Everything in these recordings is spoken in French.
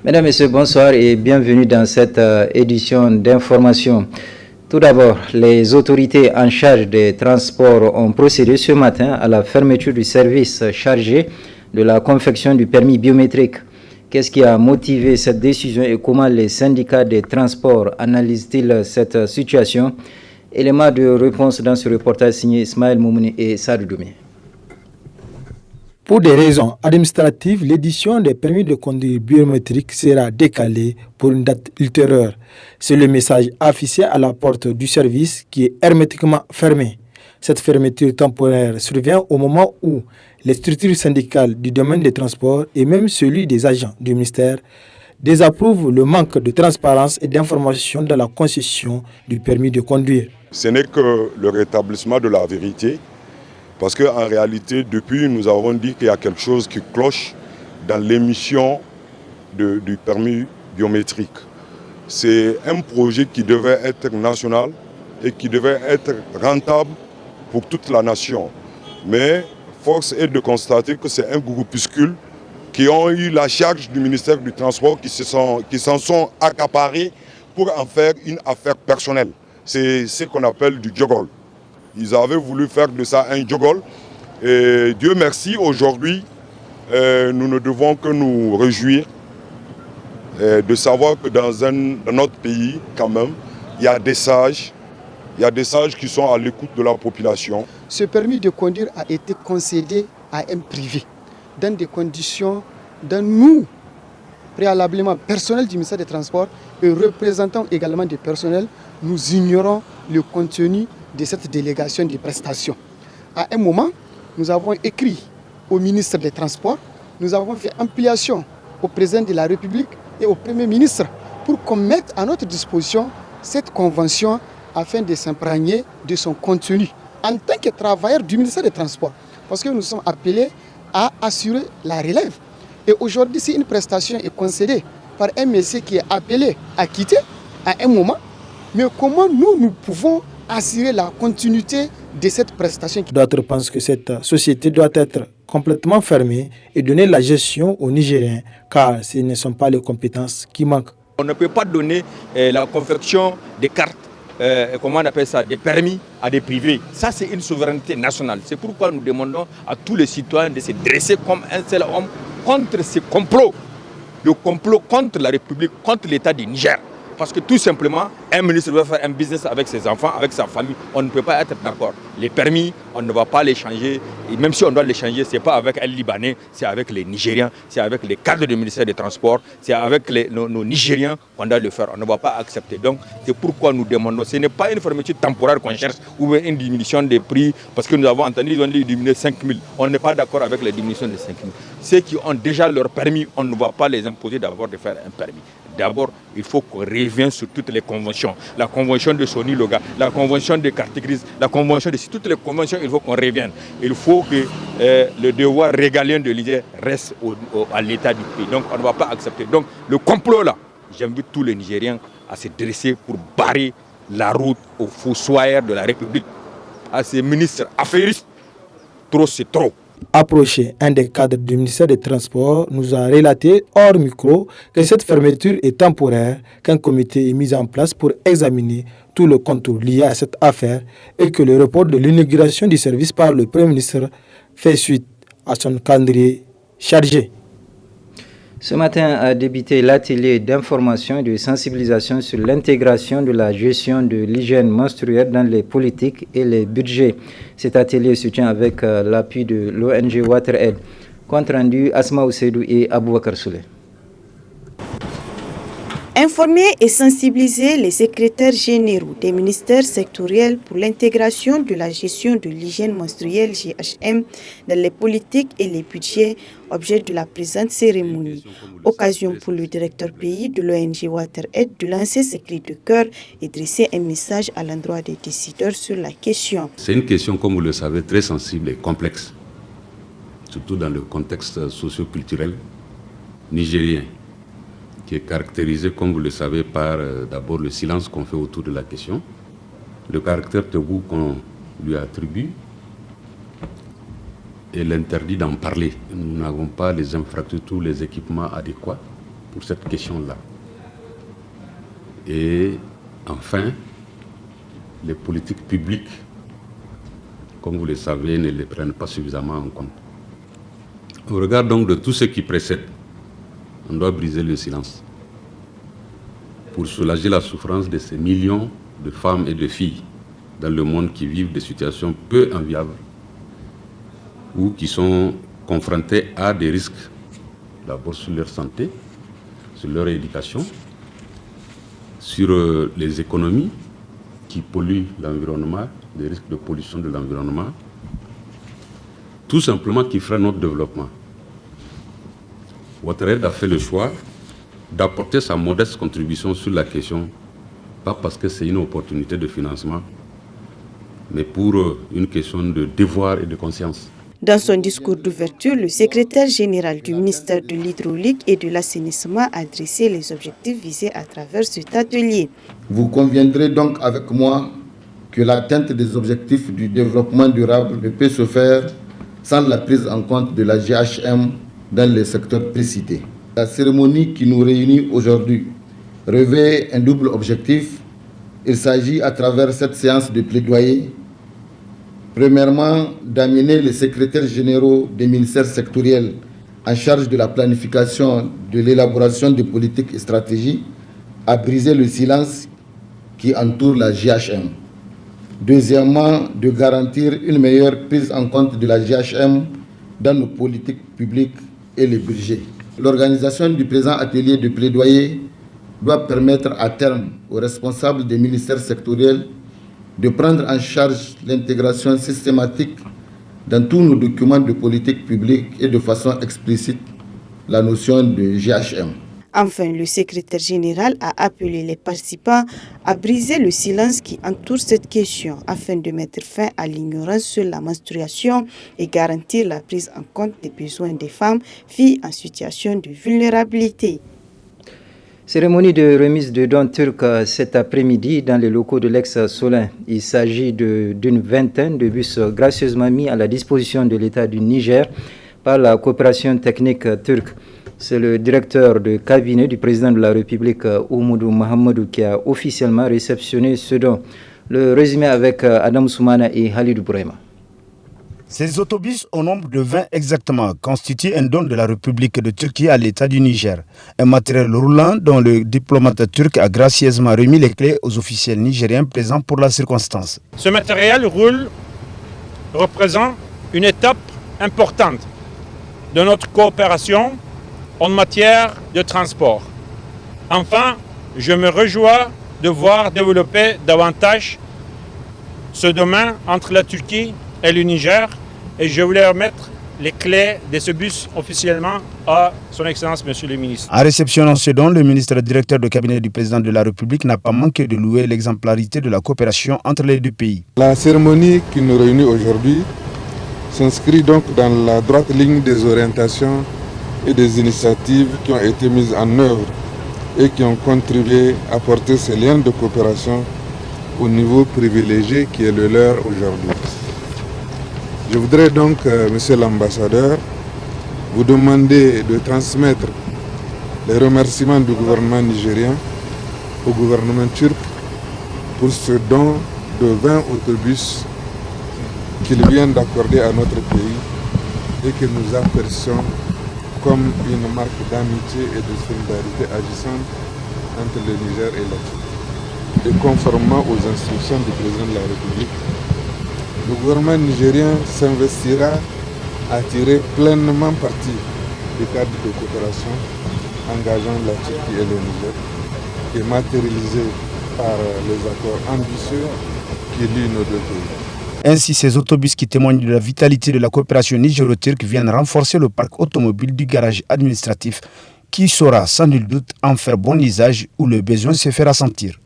Mesdames, Messieurs, bonsoir et bienvenue dans cette édition d'information. Tout d'abord, les autorités en charge des transports ont procédé ce matin à la fermeture du service chargé de la confection du permis biométrique. Qu'est-ce qui a motivé cette décision et comment les syndicats des transports analysent-ils cette situation? Élément de réponse dans ce reportage signé Ismaël Moumouni et Sadou Doumé. Pour des raisons administratives, l'édition des permis de conduire biométriques sera décalée pour une date ultérieure. C'est le message affiché à la porte du service qui est hermétiquement fermé. Cette fermeture temporaire survient au moment où les structures syndicales du domaine des transports et même celui des agents du ministère désapprouvent le manque de transparence et d'information dans la concession du permis de conduire. Ce n'est que le rétablissement de la vérité. Parce qu'en réalité, depuis, nous avons dit qu'il y a quelque chose qui cloche dans l'émission du permis biométrique. C'est un projet qui devait être national et qui devait être rentable pour toute la nation. Mais force est de constater que c'est un groupuscule qui ont eu la charge du ministère du Transport qui s'en sont accaparés pour en faire une affaire personnelle. C'est ce qu'on appelle du jogol. Ils avaient voulu faire de ça un jogol. Et Dieu merci, aujourd'hui, nous ne devons que nous réjouir de savoir que dans notre pays, quand même, il y a des sages qui sont à l'écoute de la population. Ce permis de conduire a été concédé à un privé, dans des conditions dont nous, préalablement personnel du ministère des Transports et représentants également des personnels, nous ignorons le contenu de cette délégation des prestations. À un moment, nous avons écrit au ministre des Transports, nous avons fait ampliation au président de la République et au Premier ministre pour qu'on mette à notre disposition cette convention afin de s'imprégner de son contenu en tant que travailleur du ministère des Transports. Parce que nous sommes appelés à assurer la relève. Et aujourd'hui, si une prestation est concédée par un monsieur qui est appelé à quitter à un moment, mais comment nous pouvons assurer la continuité de cette prestation? D'autres pensent que cette société doit être complètement fermée et donner la gestion aux Nigériens, car ce ne sont pas les compétences qui manquent. On ne peut pas donner la confection des cartes, comment on appelle ça, des permis à des privés. Ça, c'est une souveraineté nationale. C'est pourquoi nous demandons à tous les citoyens de se dresser comme un seul homme contre ce complot. Le complot contre la République, contre l'État du Niger. Parce que tout simplement, un ministre veut faire un business avec ses enfants, avec sa famille. On ne peut pas être d'accord. Les permis, on ne va pas les changer. Et même si on doit les changer, ce n'est pas avec un Libanais, c'est avec les Nigériens, c'est avec les cadres du ministère des Transports, c'est avec nos Nigériens qu'on doit le faire. On ne va pas accepter. Donc, c'est pourquoi nous demandons. Ce n'est pas une fermeture temporaire qu'on cherche ou une diminution des prix. Parce que nous avons entendu qu'ils ont diminué 5 000. On n'est pas d'accord avec la diminution de 5 000. Ceux qui ont déjà leur permis, on ne va pas les imposer d'abord de faire un permis. D'abord, il faut qu'on revienne sur toutes les conventions. La convention de Sony Loga, la convention de carte grise, la convention de toutes les conventions, il faut qu'on revienne. Il faut que le devoir régalien de l'Iger reste à l'état du pays. Donc, on ne va pas accepter. Donc, le complot là, j'invite tous les Nigériens à se dresser pour barrer la route aux fossoyeurs de la République, à ces ministres affairistes. Trop, c'est trop. Approché, un des cadres du ministère des Transports nous a relaté hors micro que cette fermeture est temporaire, qu'un comité est mis en place pour examiner tout le contour lié à cette affaire et que le report de l'inauguration du service par le Premier ministre fait suite à son calendrier chargé. Ce matin a débuté l'atelier d'information et de sensibilisation sur l'intégration de la gestion de l'hygiène menstruelle dans les politiques et les budgets. Cet atelier se tient avec l'appui de l'ONG WaterAid. Compte rendu Asma Ousseidou et Aboubakar Souley. Informer et sensibiliser les secrétaires généraux des ministères sectoriels pour l'intégration de la gestion de l'hygiène menstruelle GHM dans les politiques et les budgets, objet de la présente cérémonie. Occasion pour le directeur pays de l'ONG WaterAid de lancer ses cris de cœur et dresser un message à l'endroit des décideurs sur la question. C'est une question, comme vous le savez, très sensible et complexe, surtout dans le contexte socio-culturel nigérien, qui est caractérisé, comme vous le savez, par d'abord le silence qu'on fait autour de la question, le caractère tabou qu'on lui attribue et l'interdit d'en parler. Nous n'avons pas les infrastructures, les équipements adéquats pour cette question-là. Et enfin, les politiques publiques, comme vous le savez, ne les prennent pas suffisamment en compte. Au regard donc de tout ce qui précède, on doit briser le silence pour soulager la souffrance de ces millions de femmes et de filles dans le monde qui vivent des situations peu enviables ou qui sont confrontées à des risques, d'abord sur leur santé, sur leur éducation, sur les économies qui polluent l'environnement, les risques de pollution de l'environnement, tout simplement qui freinent notre développement. Watered a fait le choix d'apporter sa modeste contribution sur la question, pas parce que c'est une opportunité de financement, mais pour une question de devoir et de conscience. Dans son discours d'ouverture, le secrétaire général du ministère de l'Hydraulique et de l'Assainissement a dressé les objectifs visés à travers cet atelier. Vous conviendrez donc avec moi que l'atteinte des objectifs du développement durable ne peut se faire sans la prise en compte de la GHM dans les secteurs précités. La cérémonie qui nous réunit aujourd'hui revêt un double objectif. Il s'agit à travers cette séance de plaidoyer, premièrement, d'amener les secrétaires généraux des ministères sectoriels en charge de la planification, de l'élaboration des politiques et stratégies à briser le silence qui entoure la GHM. Deuxièmement, de garantir une meilleure prise en compte de la GHM dans nos politiques publiques et les budgets. L'organisation du présent atelier de plaidoyer doit permettre à terme aux responsables des ministères sectoriels de prendre en charge l'intégration systématique dans tous nos documents de politique publique et de façon explicite la notion de GHM. Enfin, le secrétaire général a appelé les participants à briser le silence qui entoure cette question afin de mettre fin à l'ignorance sur la menstruation et garantir la prise en compte des besoins des femmes, filles en situation de vulnérabilité. Cérémonie de remise de dons turcs cet après-midi dans les locaux de l'ex-Solin. Il s'agit d'une vingtaine de bus gracieusement mis à la disposition de l'État du Niger par la coopération technique turque. C'est le directeur de cabinet du président de la République, Oumoudou Mahamadou, qui a officiellement réceptionné ce don. Le résumé avec Adam Soumana et Halidou Bourema. Ces autobus, au nombre de 20 exactement, constituent un don de la République de Turquie à l'État du Niger. Un matériel roulant dont le diplomate turc a gracieusement remis les clés aux officiels nigériens présents pour la circonstance. Ce matériel roule représente une étape importante de notre coopération en matière de transport. Enfin, je me réjouis de voir développer davantage ce domaine entre la Turquie et le Niger, et je voulais remettre les clés de ce bus officiellement à son Excellence, Monsieur le Ministre. En réceptionnant ce don, le ministre directeur de cabinet du président de la République n'a pas manqué de louer l'exemplarité de la coopération entre les deux pays. La cérémonie qui nous réunit aujourd'hui s'inscrit donc dans la droite ligne des orientations et des initiatives qui ont été mises en œuvre et qui ont contribué à porter ces liens de coopération au niveau privilégié qui est le leur aujourd'hui. Je voudrais donc, Monsieur l'ambassadeur, vous demander de transmettre les remerciements du gouvernement nigérien au gouvernement turc pour ce don de 20 autobus qu'il vient d'accorder à notre pays et que nous apprécions comme une marque d'amitié et de solidarité agissante entre le Niger et la Turquie. Et conformément aux instructions du président de la République, le gouvernement nigérien s'investira à tirer pleinement parti du cadre de coopération engageant la Turquie et le Niger, qui est matérialisé par les accords ambitieux qui lient nos deux pays. Ainsi, ces autobus qui témoignent de la vitalité de la coopération nigéro-turque viennent renforcer le parc automobile du garage administratif qui saura sans nul doute en faire bon usage où le besoin se fera sentir.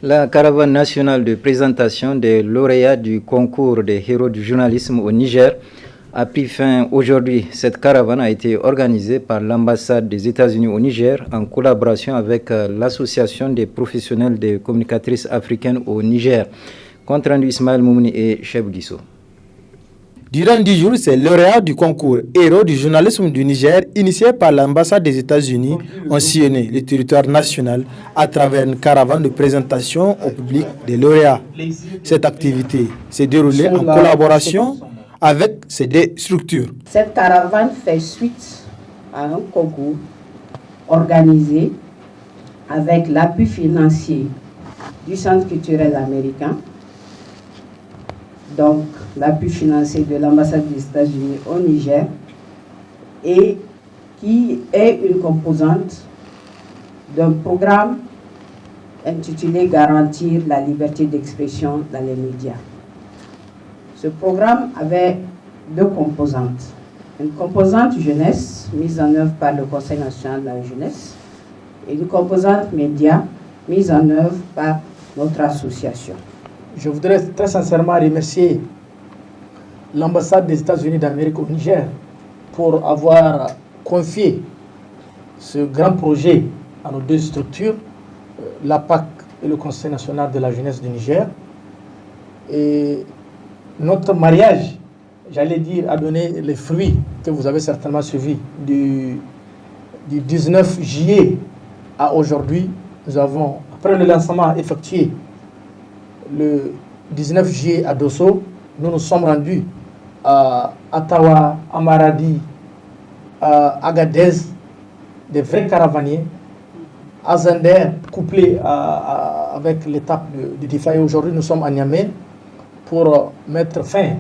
La caravane nationale de présentation des lauréats du concours des héros du journalisme au Niger a pris fin aujourd'hui. Cette caravane a été organisée par l'ambassade des États-Unis au Niger en collaboration avec l'association des professionnels des communicatrices africaines au Niger. Compte rendu Ismaël Moumouni et Cheb Guissou. Durant 10 jours, ces lauréats du concours Héros du journalisme du Niger, initié par l'ambassade des États-Unis, ont sillonné le territoire national à travers une caravane de présentation au public des lauréats. Cette activité s'est déroulée en collaboration avec ces deux structures. Cette caravane fait suite à un concours organisé avec l'appui financier du Centre culturel américain, donc l'appui financier de l'ambassade des États-Unis au Niger, et qui est une composante d'un programme intitulé Garantir la liberté d'expression dans les médias. Ce programme avait deux composantes. Une composante jeunesse, mise en œuvre par le Conseil national de la jeunesse, et une composante média, mise en œuvre par notre association. Je voudrais très sincèrement remercier l'ambassade des États-Unis d'Amérique au Niger pour avoir confié ce grand projet à nos deux structures, l'APAC et le Conseil national de la jeunesse du Niger. Et notre mariage, j'allais dire, a donné les fruits que vous avez certainement suivis. Du 19 juillet à aujourd'hui, nous avons, après le lancement effectué le 19 juillet à Dosso, nous nous sommes rendus à Ottawa, à Maradi, à Agadez, des vrais caravaniers, à Zender, couplé avec l'étape de Difa. Et aujourd'hui, nous sommes à Niamey pour mettre fin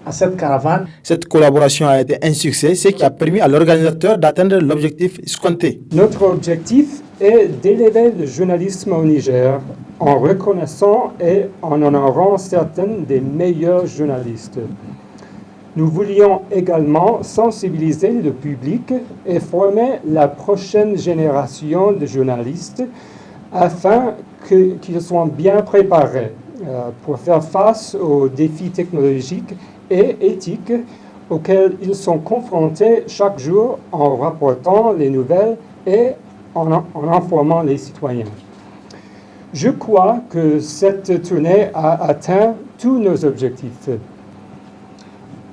à cette caravane. Cette collaboration a été un succès, ce qui a permis à l'organisateur d'atteindre l'objectif escompté. Notre objectif est d'élever le journalisme au Niger en reconnaissant et en honorant certains des meilleurs journalistes. Nous voulions également sensibiliser le public et former la prochaine génération de journalistes afin qu'ils soient bien préparés pour faire face aux défis technologiques et éthiques auxquels ils sont confrontés chaque jour en rapportant les nouvelles et en informant les citoyens. Je crois que cette tournée a atteint tous nos objectifs.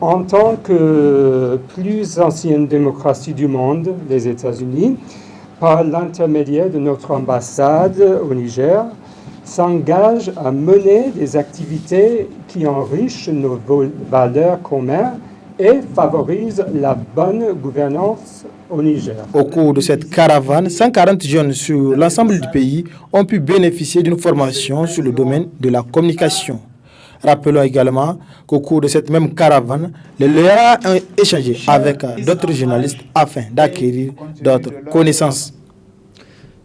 En tant que plus ancienne démocratie du monde, les États-Unis, par l'intermédiaire de notre ambassade au Niger, s'engage à mener des activités qui enrichissent nos valeurs communes et favorisent la bonne gouvernance au Niger. Au cours de cette caravane, 140 jeunes sur l'ensemble du pays ont pu bénéficier d'une formation sur le domaine de la communication. Rappelons également qu'au cours de cette même caravane, les lauréats ont échangé avec d'autres journalistes afin d'acquérir d'autres connaissances.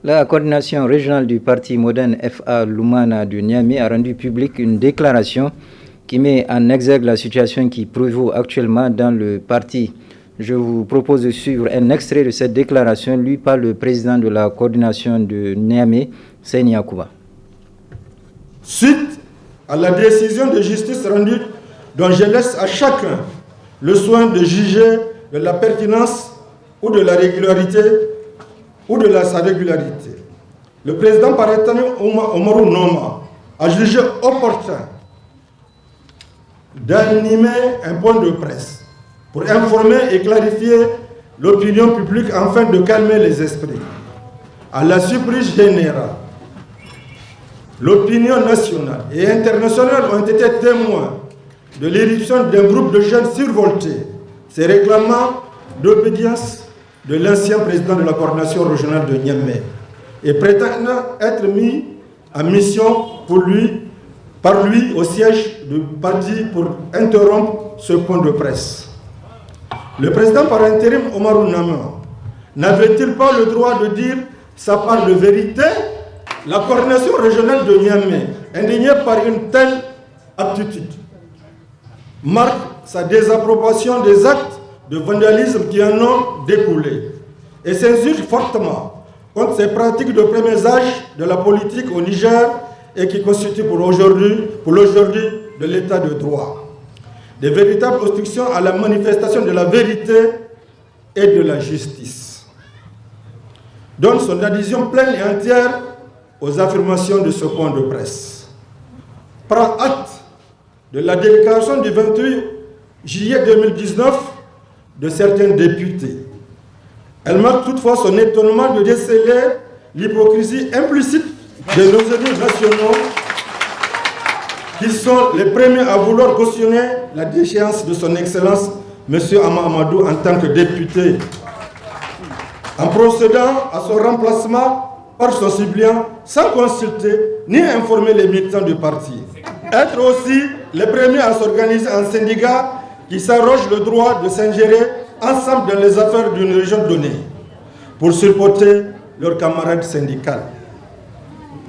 La coordination régionale du parti moderne FA Lumana du Niamey a rendu publique une déclaration qui met en exergue la situation qui prévaut actuellement dans le parti. Je vous propose de suivre un extrait de cette déclaration lue par le président de la coordination de Niamey, Seyni Yakouba. Suite à la décision de justice rendue, dont je laisse à chacun le soin de juger de la pertinence ou de la régularité ou de sa régularité. Le président Paretani Omarou Noma a jugé opportun d'animer un point de presse pour informer et clarifier l'opinion publique afin de calmer les esprits. À la surprise générale, l'opinion nationale et internationale ont été témoins de l'éruption d'un groupe de jeunes survoltés, se réclamant d'obédience de l'ancien président de la coordination régionale de Niamey et prétendant être mis en mission par lui au siège du parti pour interrompre ce point de presse. Le président par intérim Omarou Nama n'avait-il pas le droit de dire sa part de vérité? La coordination régionale de Niamey, indignée par une telle attitude, marque sa désapprobation des actes de vandalisme qui en ont découlé et s'insurge fortement contre ces pratiques de premier âge de la politique au Niger et qui constituent pour l'aujourd'hui de l'état de droit des véritables obstructions à la manifestation de la vérité et de la justice. Donne son adhésion pleine et entière aux affirmations de ce point de presse. Prend acte de la déclaration du 28 juillet 2019 de certains députés. Elle marque toutefois son étonnement de déceler l'hypocrisie implicite de nos élus nationaux qui sont les premiers à vouloir cautionner la déchéance de son Excellence M. Ama Amadou en tant que député, en procédant à son remplacement par son suppléant sans consulter ni informer les militants du parti. Être aussi les premiers à s'organiser en syndicat qui s'arrogent le droit de s'ingérer ensemble dans les affaires d'une région donnée pour supporter leurs camarades syndicales,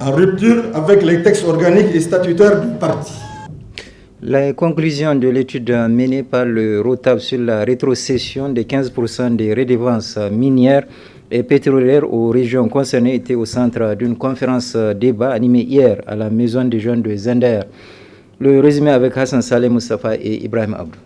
en rupture avec les textes organiques et statutaires du parti. La conclusion de l'étude menée par le ROTAB sur la rétrocession de 15% des redevances minières et pétrolières aux régions concernées était au centre d'une conférence débat animée hier à la Maison des Jeunes de Zender. Le résumé avec Hassan Saleh Moustapha et Ibrahim Abdou.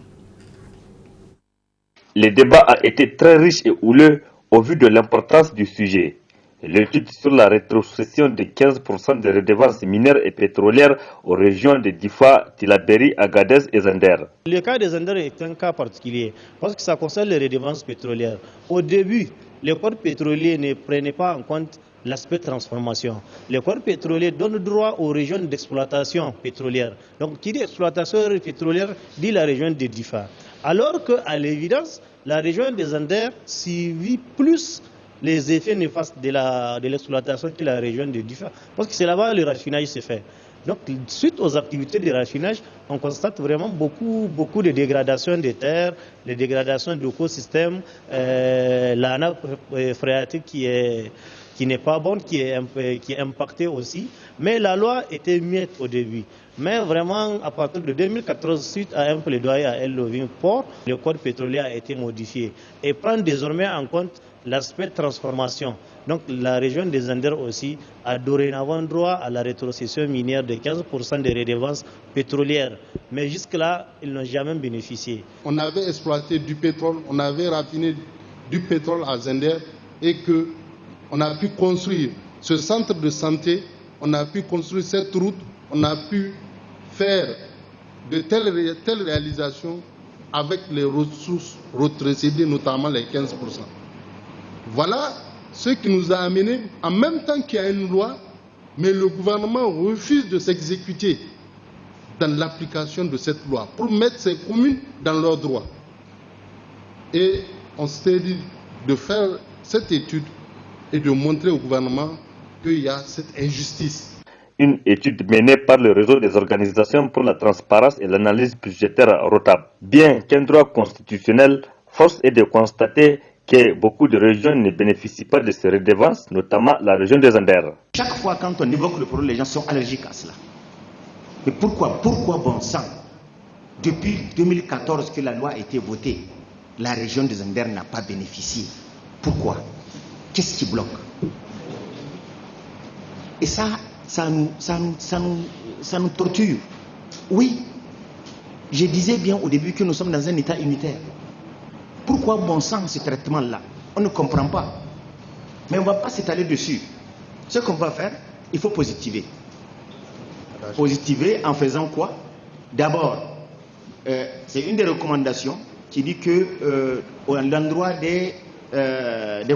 Le débat a été très riche et houleux au vu de l'importance du sujet. L'étude sur la rétrocession de 15% des redevances minières et pétrolières aux régions de Difa, Tillabéri, Agadez et Zender. Le cas de Zender est un cas particulier parce que ça concerne les redevances pétrolières. Au début, les corps pétroliers ne prenaient pas en compte l'aspect transformation. Les corps pétroliers donnent droit aux régions d'exploitation pétrolière. Donc, qui dit exploitation pétrolière dit la région de Difa. Alors qu'à l'évidence, la région des Zender subit plus les effets néfastes de l'exploitation que la région de Difa. Parce que c'est là-bas que le raffinage se fait. Donc, suite aux activités de raffinage, on constate vraiment beaucoup de dégradation des terres, de dégradation de l'écosystème, la nappe phréatique qui n'est pas bonne, qui est impactée aussi. Mais la loi était muette au début. Mais vraiment, à partir de 2014, suite à un plaidoyer à El Loving Port, le code pétrolier a été modifié et prend désormais en compte l'aspect transformation. Donc la région des Zender aussi a dorénavant droit à la rétrocession minière de 15% des redevances pétrolières. Mais jusque-là, ils n'ont jamais bénéficié. On avait exploité du pétrole, on avait raffiné du pétrole à Zender et qu'on a pu construire ce centre de santé, on a pu construire cette route, on a pu faire de telles réalisations avec les ressources rétrocédées, notamment les 15%. Voilà ce qui nous a amené, en même temps qu'il y a une loi, mais le gouvernement refuse de s'exécuter dans l'application de cette loi pour mettre ces communes dans leurs droits. Et on s'est dit de faire cette étude et de montrer au gouvernement qu'il y a cette injustice. Une étude menée par le réseau des organisations pour la transparence et l'analyse budgétaire ROTAB. Bien qu'un droit constitutionnel, force est de constater que beaucoup de régions ne bénéficient pas de ces redevances, notamment la région des Anders. Chaque fois quand on évoque le problème, les gens sont allergiques à cela. Mais pourquoi bon sang, depuis 2014 que la loi a été votée, la région des Anders n'a pas bénéficié? Pourquoi? Qu'est-ce qui bloque? Et ça nous torture. Oui, je disais bien au début que nous sommes dans un état unitaire. Pourquoi bon sang ce traitement-là? On ne comprend pas. Mais on ne va pas s'étaler dessus. Ce qu'on va faire, il faut positiver. Positiver en faisant quoi? D'abord, c'est une des recommandations qui dit que à l'endroit des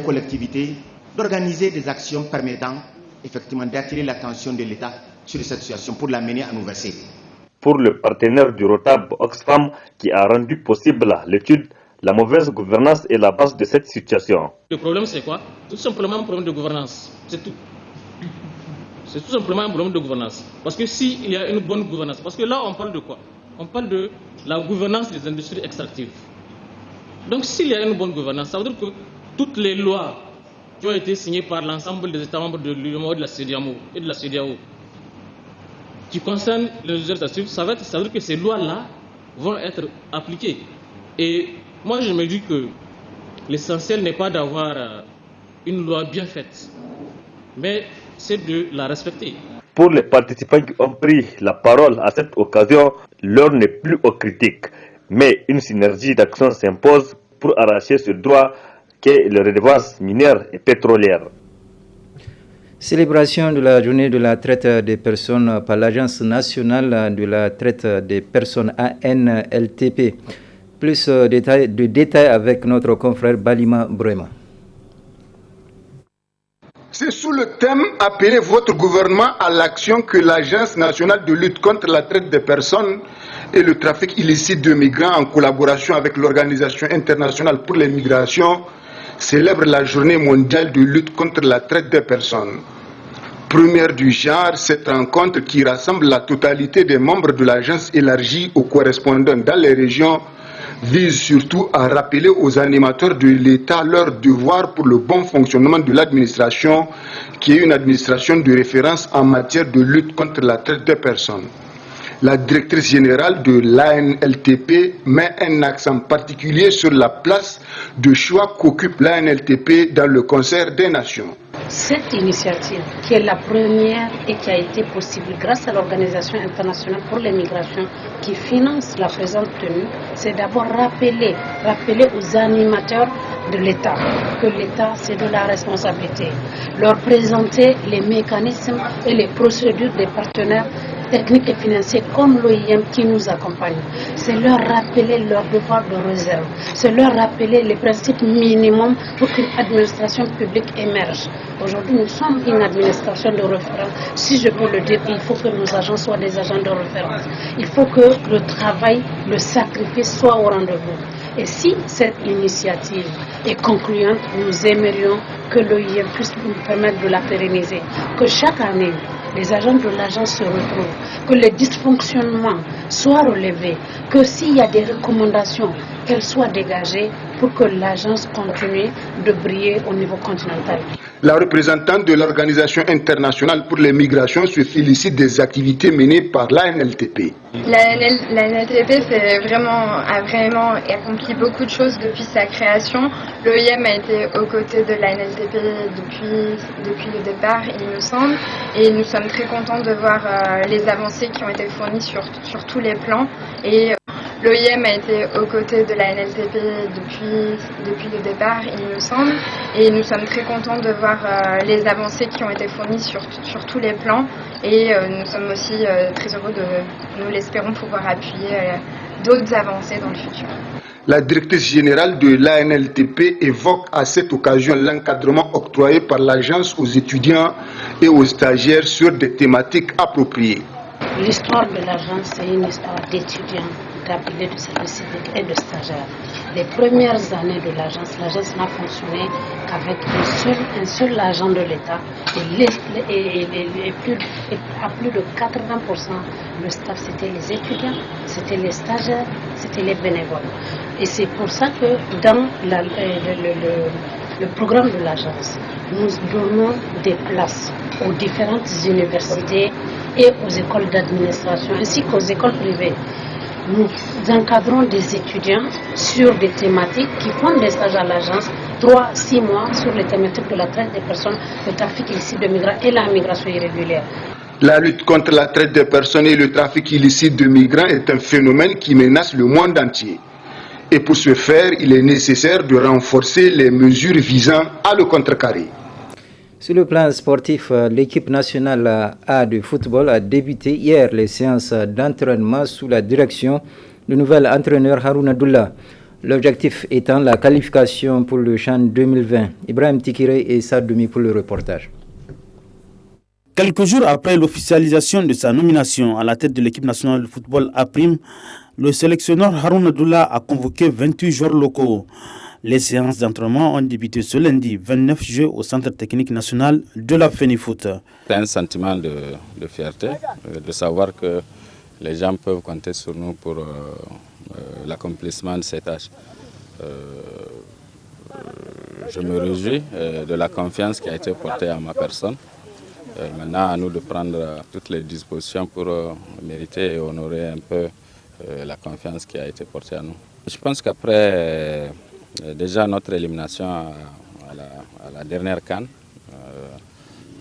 collectivités, d'organiser des actions permettant effectivement d'attirer l'attention de l'État sur cette situation pour l'amener à nous verser. Pour le partenaire du ROTAB, Oxfam, qui a rendu possible l'étude, la mauvaise gouvernance est la base de cette situation. Le problème c'est quoi? Tout simplement un problème de gouvernance, c'est tout. C'est tout simplement un problème de gouvernance. Parce que s'il y a une bonne gouvernance, parce que là on parle de quoi? On parle de la gouvernance des industries extractives. Donc s'il y a une bonne gouvernance, ça veut dire que toutes les lois qui ont été signées par l'ensemble des États membres de l'UEMOA, de la CEDEAO et de la CEDEAO, qui concernent les industries extractives, ça veut dire que ces lois-là vont être appliquées. Et moi, je me dis que l'essentiel n'est pas d'avoir une loi bien faite, mais c'est de la respecter. Pour les participants qui ont pris la parole à cette occasion, l'heure n'est plus aux critiques, mais une synergie d'action s'impose pour arracher ce droit qu'est les redevances minières et pétrolières. Célébration de la journée de la traite des personnes par l'Agence nationale de la traite des personnes ANLTP. Plus de détails avec notre confrère Balima Brema. C'est sous le thème « Appelez votre gouvernement à l'action » que l'Agence nationale de lutte contre la traite des personnes et le trafic illicite de migrants, en collaboration avec l'Organisation internationale pour les migrations, célèbre la journée mondiale de lutte contre la traite des personnes. Première du genre, cette rencontre qui rassemble la totalité des membres de l'agence élargie aux correspondants dans les régions vise surtout à rappeler aux animateurs de l'État leur devoir pour le bon fonctionnement de l'administration, qui est une administration de référence en matière de lutte contre la traite des personnes. La directrice générale de l'ANLTP met un accent particulier sur la place de choix qu'occupe l'ANLTP dans le concert des nations. Cette initiative, qui est la première et qui a été possible grâce à l'Organisation internationale pour les migrations qui finance la présente tenue, c'est d'abord rappeler aux animateurs de l'État que l'État, c'est de la responsabilité. Leur présenter les mécanismes et les procédures des partenaires techniques et financiers comme l'OIM qui nous accompagne. C'est leur rappeler leur devoir de réserve. C'est leur rappeler les principes minimums pour qu'une administration publique émerge. Aujourd'hui, nous sommes une administration de référence. Si je peux le dire, il faut que nos agents soient des agents de référence. Il faut que le travail, le sacrifice soit au rendez-vous. Et si cette initiative est concluante, nous aimerions que l'OIM puisse nous permettre de la pérenniser. Que chaque année, les agents de l'agence se retrouvent, que les dysfonctionnements soient relevés, que s'il y a des recommandations, qu'elles soient dégagées pour que l'agence continue de briller au niveau continental. La représentante de l'Organisation internationale pour les migrations se félicite des activités menées par l'ANLTP. L'ANLTP a vraiment accompli beaucoup de choses depuis sa création. L'OIM a été aux côtés de l'ANLTP depuis le départ, il me semble, et nous sommes très contents de voir les avancées qui ont été fournies sur tous les plans. Et l'OIM a été aux côtés de la NLTP depuis le départ, il me semble, et nous sommes très contents de voir les avancées qui ont été fournies sur tous les plans, et nous sommes aussi très heureux nous l'espérons, pouvoir appuyer d'autres avancées dans le futur. La directrice générale de l'ANLTP évoque à cette occasion l'encadrement octroyé par l'agence aux étudiants et aux stagiaires sur des thématiques appropriées. L'histoire de l'agence, c'est une histoire d'étudiants, d'appelés de service civique et de stagiaires. Les premières années de l'agence n'a fonctionné qu'avec un seul agent de l'État et à plus de 80%, le staff, c'était les étudiants, c'était les stagiaires, c'était les bénévoles. Et c'est pour ça que dans le programme de l'agence, nous donnons des places aux différentes universités et aux écoles d'administration ainsi qu'aux écoles privées. Nous encadrons des étudiants sur des thématiques qui font des stages à l'agence 3-6 mois sur les thématiques de la traite des personnes, le trafic illicite de migrants et la migration irrégulière. La lutte contre la traite des personnes et le trafic illicite de migrants est un phénomène qui menace le monde entier. Et pour ce faire, il est nécessaire de renforcer les mesures visant à le contrecarrer. Sur le plan sportif, l'équipe nationale A de football a débuté hier les séances d'entraînement sous la direction du nouvel entraîneur Harouna Doula. L'objectif étant la qualification pour le CHAN 2020. Ibrahim Tikire et Sadoumi pour le reportage. Quelques jours après l'officialisation de sa nomination à la tête de l'équipe nationale de football A', le sélectionneur Harouna Doula a convoqué 28 joueurs locaux. Les séances d'entraînement ont débuté ce lundi 29 juillet au Centre technique national de la FENIFOOT. C'est un sentiment de fierté, de savoir que les gens peuvent compter sur nous pour l'accomplissement de ces tâches. Je me réjouis de la confiance qui a été portée à ma personne. Maintenant, à nous de prendre toutes les dispositions pour mériter et honorer un peu la confiance qui a été portée à nous. Je pense qu'après déjà notre élimination à la dernière CAN,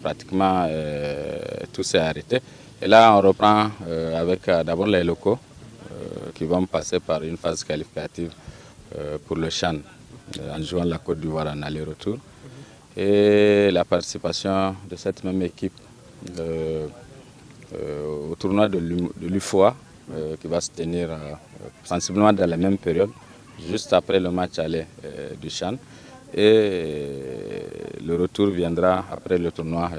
pratiquement tout s'est arrêté. Et là, on reprend avec d'abord les locaux qui vont passer par une phase qualificative pour le CHAN en jouant la Côte d'Ivoire en aller-retour. Et la participation de cette même équipe au tournoi de l'UFOA qui va se tenir sensiblement dans la même période juste après le match aller du CHAN. Et le retour viendra après le tournoi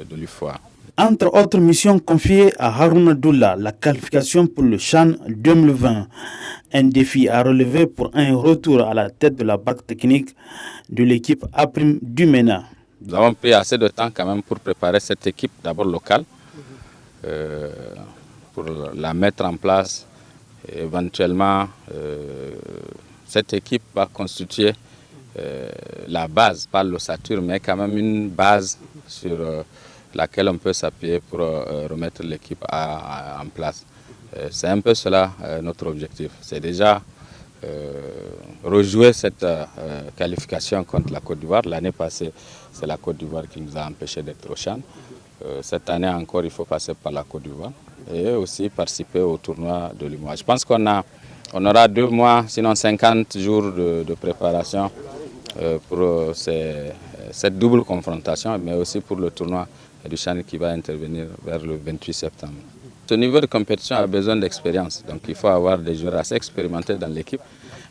de l'UFOA. Entre autres missions confiées à Harouna Doula, la qualification pour le CHAN 2020, un défi à relever pour un retour à la tête de la BAC technique de l'équipe A' du MENA. Nous avons pris assez de temps quand même pour préparer cette équipe d'abord locale, pour la mettre en place. Et éventuellement, cette équipe va constituer la base, pas l'ossature, mais quand même une base sur laquelle on peut s'appuyer pour remettre l'équipe en place. C'est un peu cela notre objectif. C'est déjà rejouer cette qualification contre la Côte d'Ivoire. L'année passée, c'est la Côte d'Ivoire qui nous a empêchés d'être au CHAN. Cette année encore, il faut passer par la Côte d'Ivoire et aussi participer au tournoi de l'UMOA. Je pense qu'on aura 2 mois, sinon 50 jours de préparation pour cette double confrontation, mais aussi pour le tournoi du CHAN qui va intervenir vers le 28 septembre. Ce niveau de compétition a besoin d'expérience, donc il faut avoir des joueurs assez expérimentés dans l'équipe,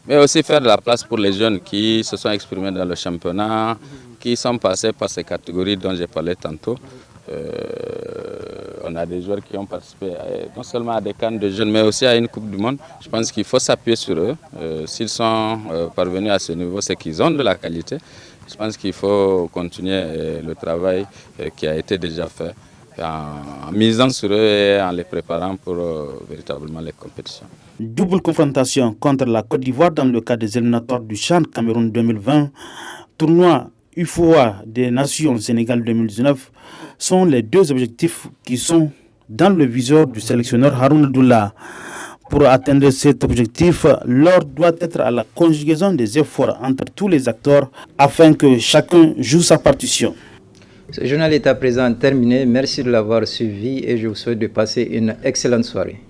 mais aussi faire de la place pour les jeunes qui se sont exprimés dans le championnat, qui sont passés par ces catégories dont j'ai parlé tantôt. On a des joueurs qui ont participé non seulement à des cannes de jeunes, mais aussi à une Coupe du Monde. Je pense qu'il faut s'appuyer sur eux. S'ils sont parvenus à ce niveau, c'est qu'ils ont de la qualité. Je pense qu'il faut continuer le travail qui a été déjà fait en misant sur eux et en les préparant pour véritablement les compétitions. Double confrontation contre la Côte d'Ivoire dans le cadre des éliminatoires du CHAN Cameroun 2020, tournoi UFOA des Nations Sénégal 2019 sont les 2 objectifs qui sont dans le viseur du sélectionneur Harouna Doula. Pour atteindre cet objectif, l'heure doit être à la conjugaison des efforts entre tous les acteurs afin que chacun joue sa partition. Ce journal est à présent terminé. Merci de l'avoir suivi et je vous souhaite de passer une excellente soirée.